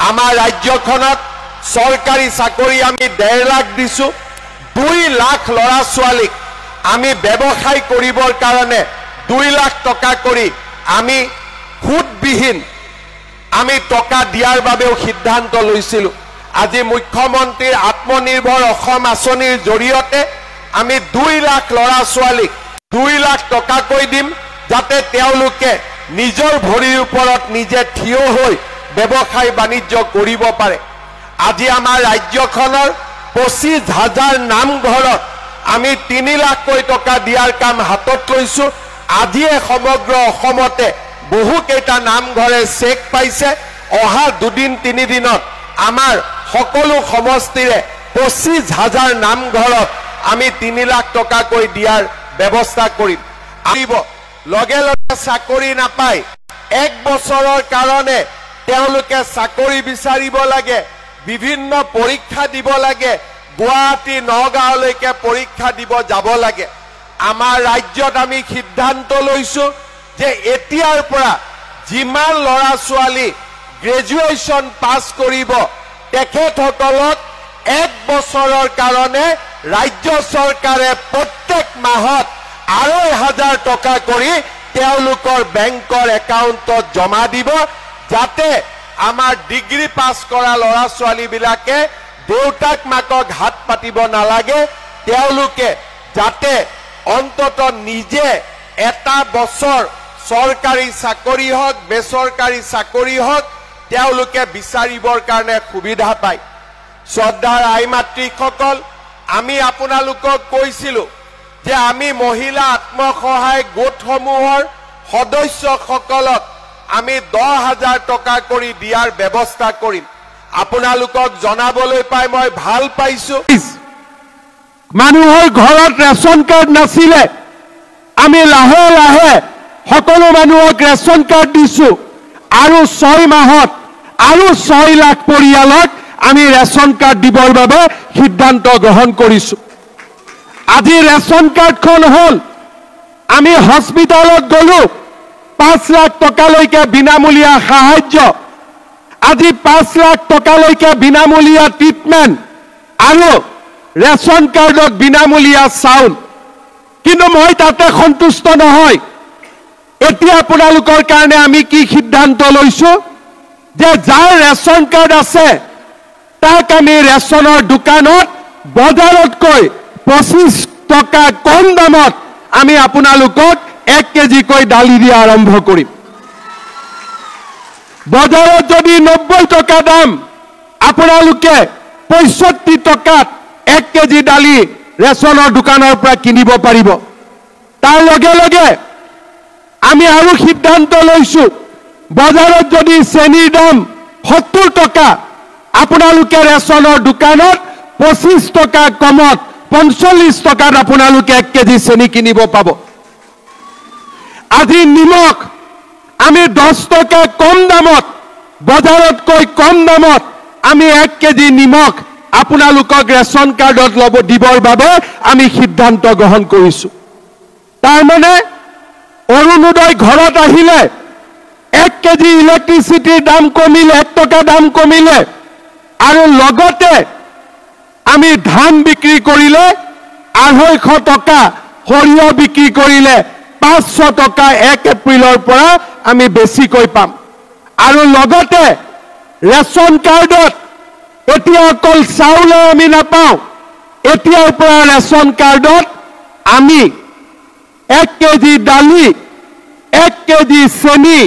আমাৰ ৰাজ্যখনত চৰকাৰী চাকৰি আমি 1.5 লাখ দিছো 2 লাখ লৰা ছোৱালীক আমি ব্যৱসায় কৰিবৰ কাৰণে 2 লাখ টকা কৰি আমি সুদবিহীন আমি টকা দিয়াৰ বাবেও সিদ্ধান্ত লৈছিলো আজি মুখ্যমন্ত্ৰীৰ আত্মনিৰ্ভৰ অসম আঁচনিৰ জৰিয়তে আমি 2 লাখ লৰা ছোৱালীক 2 লাখ টকা কৈ দিম যাতে তেওঁলোকে নিজৰ ভৰিৰ ওপৰত নিজে থিয় হৈ ব্যৱসায় বাণিজ্য কৰিব পাৰে আজি আমাৰ ৰাজ্যখনৰ 25,000 নামঘৰত আমি 3 লাখ টকা দিয়াৰ কাম হাতত লৈছো আজিয়ে সমগ্ৰ অসমতে বহু কেইটা নামঘৰে চেক পাইছে অহা 2-3 দিনত আমাৰ সকলো সমষ্টিৰে 25,000 নামঘৰত আমি 3 লাখ টকা কৈ দিয়াৰ ব্যৱস্থা কৰিম আহিব লগে লগে চাকৰি নাপায় 1 বছৰৰ কাৰণে তেওঁলোকে চাকৰি বিচাৰিব লাগে বিভিন্ন পৰীক্ষা দিব লাগে গুৱাহাটী নগাঁওলৈকে পৰীক্ষা দিব যাব লাগে আমাৰ ৰাজ্যত আমি সিদ্ধান্ত লৈছো যে এতিয়াৰ পৰা যিমান লৰা ছোৱালী গ্ৰেজুৱেচন পাছ কৰিব তেখেতসকলক 1 বছৰৰ কাৰণে ৰাজ্য চৰকাৰে প্ৰত্যেক মাহত 2,500 টকা কৰি তেওঁলোকৰ বেংকৰ একাউণ্টত জমা দিব যাতে আমাৰ ডিগ্ৰী পাছ কৰা লৰা ছোৱালী বিলাকে দেউতাক মাকক হাত পাতিব নালাগে তেওঁলোকে যাতে অন্তত নিজে এটা বছৰ চৰকাৰী চাকৰি হওক বেচৰকাৰী চাকৰি হওক তেওঁলোকে বিচাৰিবৰ কাৰণে সুবিধা পায় শ্ৰদ্ধাৰ আই মাতৃসকল আমি আপোনালোকক কৈছিলো যে আমি মহিলা আত্মসহায়ক গোটসমূহৰ সদস্যসকলক আমি 10,000 টকা কৰি দিয়াৰ ব্যৱস্থা কৰিম আপোনালোকক জনাবলৈ পাই মই ভাল পাইছো মানুহৰ ঘৰত ৰেচন কাৰ্ড নাছিলে আমি লাহে লাহে সকলো মানুহক ৰেচন কাৰ্ড দিছো আৰু 6 মাহত আৰু 6 লাখ পৰিয়ালক আমি ৰেচন কাৰ্ড দিবৰ বাবে সিদ্ধান্ত গ্ৰহণ কৰিছো আজি ৰেচন কাৰ্ডখন হল আমি হস্পিটালত গলো 5 লাখ টকালৈকে বিনামূলীয়া সাহায্য আজি 5 লাখ টকালৈকে বিনামূলীয়া ট্ৰিটমেন্ট আৰু ৰেচন কাৰ্ডত বিনামূলীয়া চাউল কিন্তু মই তাতে সন্তুষ্ট নহয় এতিয়া আপোনালোকৰ কাৰণে আমি কি সিদ্ধান্ত লৈছো যে যাৰ ৰেচন কাৰ্ড আছে তাক আমি ৰেচনৰ দোকানত বজাৰতকৈ 25 টকা কম দামত আমি আপোনালোকক 1 কেজি কৈ দালি দিয়া আৰম্ভ কৰিম বজাৰত যদি 90 টকা দাম আপোনালোকে 65 টকাত 1 কেজি দালি ৰেচনৰ দোকানৰ পৰা কিনিব পাৰিব তাৰ লগে লগে আমি আৰু সিদ্ধান্ত লৈছো বজাৰত যদি চেনিৰ দাম 70 টকা আপোনালোকে ৰেচনৰ দোকানত 25 টকা কমত 45 টকাত আপোনালোকে 1 কেজি চেনি কিনিব পাব আজি নিমখ আমি 10 টকা কম দামত বজাৰতকৈ কম দামত আমি 1 কেজি নিমখ আপোনালোকক ৰেচন কাৰ্ডত লব দিবৰ বাবে আমি সিদ্ধান্ত গ্ৰহণ কৰিছো তাৰ মানে অৰুণোদয় ঘৰত আহিলে 1 কেজি ইলেক্ট্ৰিচিটিৰ দাম কমিলে 1 টকা দাম কমিলে আৰু লগতে আমি ধান বিক্ৰী কৰিলে 250 টকা সৰিয়হ বিক্ৰী কৰিলে 500 টকা 1 এপ্ৰিলৰ পৰা আমি বেছিকৈ পাম আৰু লগতে ৰেচন কাৰ্ডত এতিয়া অকল চাউল আমি নাপাওঁ এতিয়াৰ পৰা ৰেচন কাৰ্ডত আমি 1 কেজি দালি 1 কেজি চেনি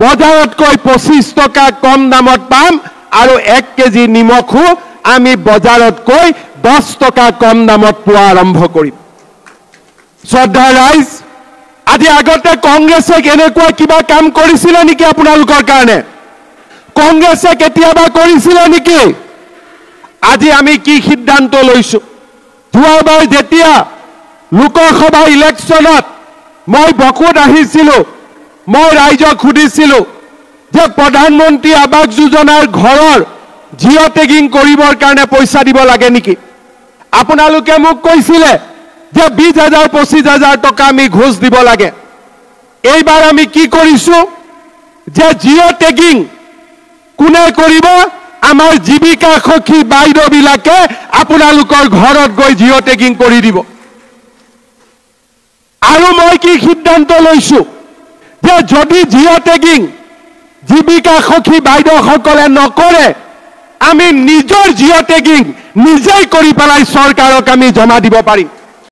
বজাৰতকৈ 25 টকা কম দামত পাম আৰু 1 কেজি নিমখো আমি বজাৰতকৈ 10 টকা কম দামত পোৱা আৰম্ভ কৰিম শ্ৰদ্ধা ৰাইজ আজি আগতে কংগ্ৰেছে এনেকুৱা কিবা কাম কৰিছিল নেকি আপোনালোকৰ কাৰণে কংগ্ৰেছে কেতিয়াবা কৰিছিল নেকি আজি আমি কি সিদ্ধান্ত লৈছো যোৱাবাৰ যেতিয়া লোকসভা ইলেকশ্যনত মই বকুত আহিছিলো মই ৰাইজক সুধিছিলো যে প্ৰধানমন্ত্ৰী আৱাস যোজনাৰ ঘৰৰ জিঅ' টেগিং কৰিবৰ কাৰণে পইচা দিব লাগে নেকি আপোনালোকে মোক কৈছিলে যে 20,000 25,000 টকা আমি ঘোষ দিব লাগে এইবাৰ আমি কি কৰিছো যে জিঅ' টেগিং কোনে কৰিব আমাৰ জীৱিকা সখী বাইদেউবিলাকে আপোনালোকৰ ঘৰত গৈ জিঅ' টেগিং কৰি দিব আৰু মই কি সিদ্ধান্ত লৈছো যে যদি জিঅ' টেগিং জীৱিকা সখী বাইদেউসকলে নকৰে আমি নিজৰ জিঅ' টেগিং নিজেই কৰি পেলাই চৰকাৰক আমি জমা দিব পাৰিম